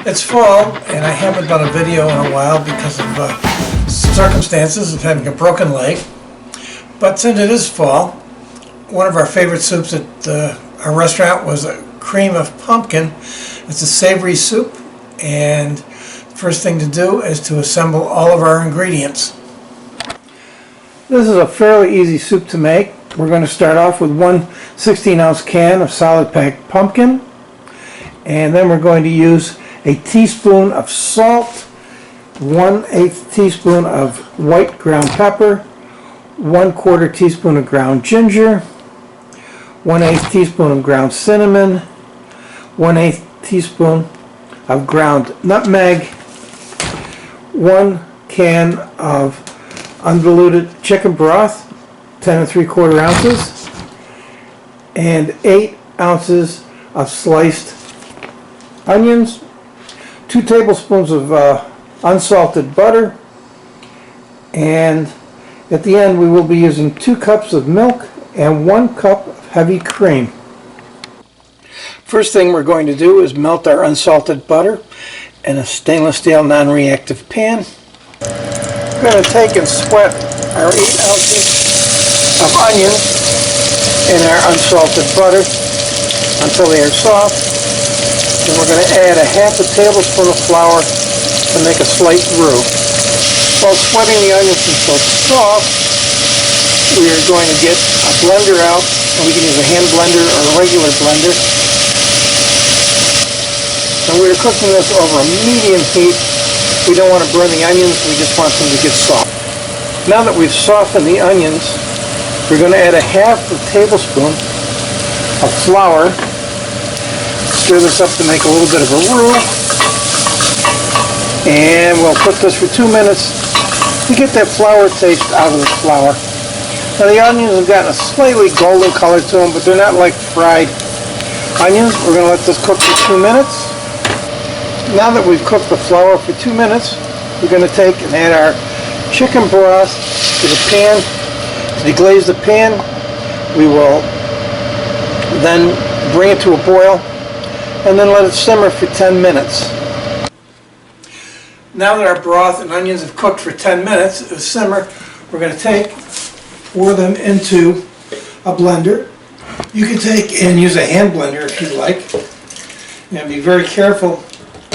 It's fall, and I haven't done a video in a while because of circumstances of having a broken leg. But since it is fall, one of our favorite soups at our restaurant was a cream of pumpkin. It's a savory soup, and the first thing to do is to assemble all of our ingredients. This is a fairly easy soup to make. We're going to start off with one 16-ounce can of solid packed pumpkin, and then we're going to use a teaspoon of salt, 1/8 teaspoon of white ground pepper, 1/4 teaspoon of ground ginger, 1/8 teaspoon of ground cinnamon, 1/8 teaspoon of ground nutmeg, 1 can of undiluted chicken broth, 10 3/4 ounces, and 8 ounces of sliced onions, 2 tablespoons of unsalted butter, and at the end we will be using 2 cups of milk and 1 cup of heavy cream. First thing we're going to do is melt our unsalted butter in a stainless steel non-reactive pan. We're going to take and sweat our 8 ounces of onions in our unsalted butter until they are soft. And we're going to add a 1/2 tablespoon of flour to make a slight roux. While sweating the onions until soft, we are going to get a blender out, and we can use a hand blender or a regular blender. And we're cooking this over a medium heat. We don't want to burn the onions, we just want them to get soft. Now that we've softened the onions, we're going to add a 1/2 tablespoon of flour. Stir this up to make a little bit of a roux, and we'll cook this for 2 minutes to get that flour taste out of the flour. Now the onions have gotten a slightly golden color to them, but they're not like fried onions. We're going to let this cook for 2 minutes. Now that we've cooked the flour for 2 minutes, we're going to take and add our chicken broth to the pan. To deglaze the pan, we will then bring it to a boil and then let it simmer for 10 minutes. Now that our broth and onions have cooked for 10 minutes, it'll simmer, we're going to pour them into a blender. You can take and use a hand blender if you'd like. And be very careful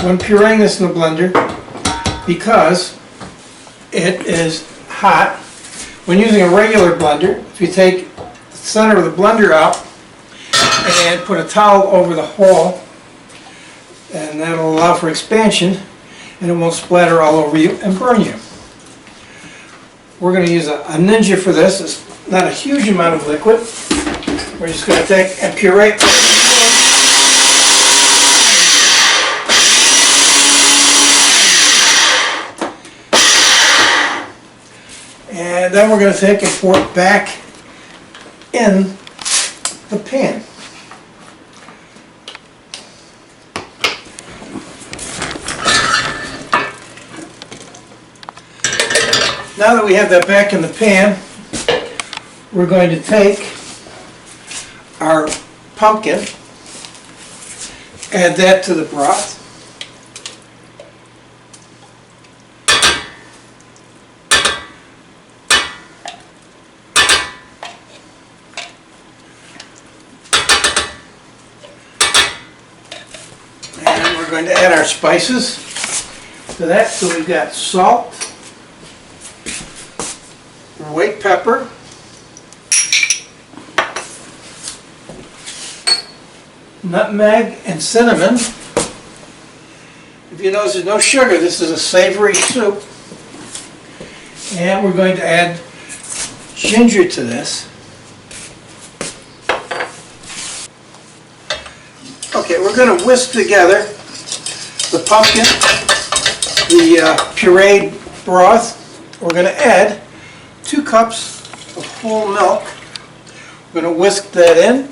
when pureeing this in the blender because it is hot. When using a regular blender, if you take the center of the blender out and put a towel over the hole, and that'll allow for expansion and it won't splatter all over you and burn you. We're going to use a Ninja for this. It's not a huge amount of liquid. We're just going to take and puree it. And then we're going to take and pour it back in the pan. Now that we have that back in the pan, we're going to take our pumpkin, add that to the broth. And we're going to add our spices to that. So we've got salt, white pepper, nutmeg, and cinnamon. If you notice there's no sugar, this is a savory soup. And we're going to add ginger to this. Okay, we're going to whisk together the pumpkin, the pureed broth. We're going to add 2 cups of whole milk. We're going to whisk that in.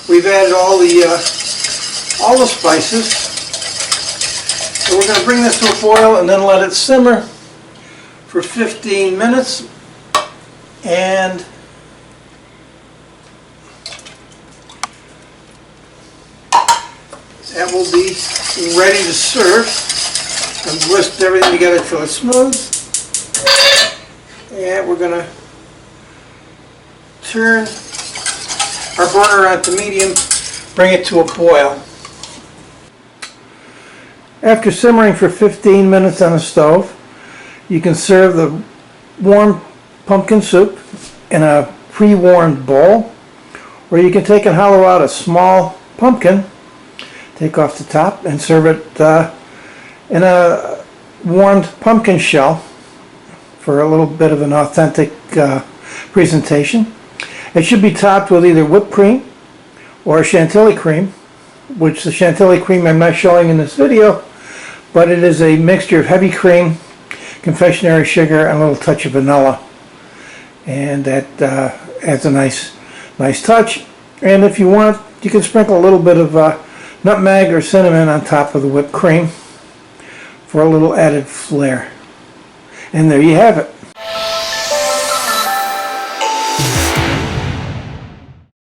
We've added all the spices. So we're going to bring this to a boil and then let it simmer for 15 minutes. And that will be ready to serve. I've whisked everything together till it's smooth. And we're going to turn our burner on to medium, bring it to a boil. After simmering for 15 minutes on the stove, you can serve the warm pumpkin soup in a pre-warmed bowl, or you can take and hollow out a small pumpkin, take off the top, and serve it in a warmed pumpkin shell for a little bit of an authentic presentation. It should be topped with either whipped cream or chantilly cream, which the chantilly cream I'm not showing in this video, but it is a mixture of heavy cream, confectionery sugar, and a little touch of vanilla, and that adds a nice touch. And if you want, you can sprinkle a little bit of nutmeg or cinnamon on top of the whipped cream for a little added flair. And there you have it.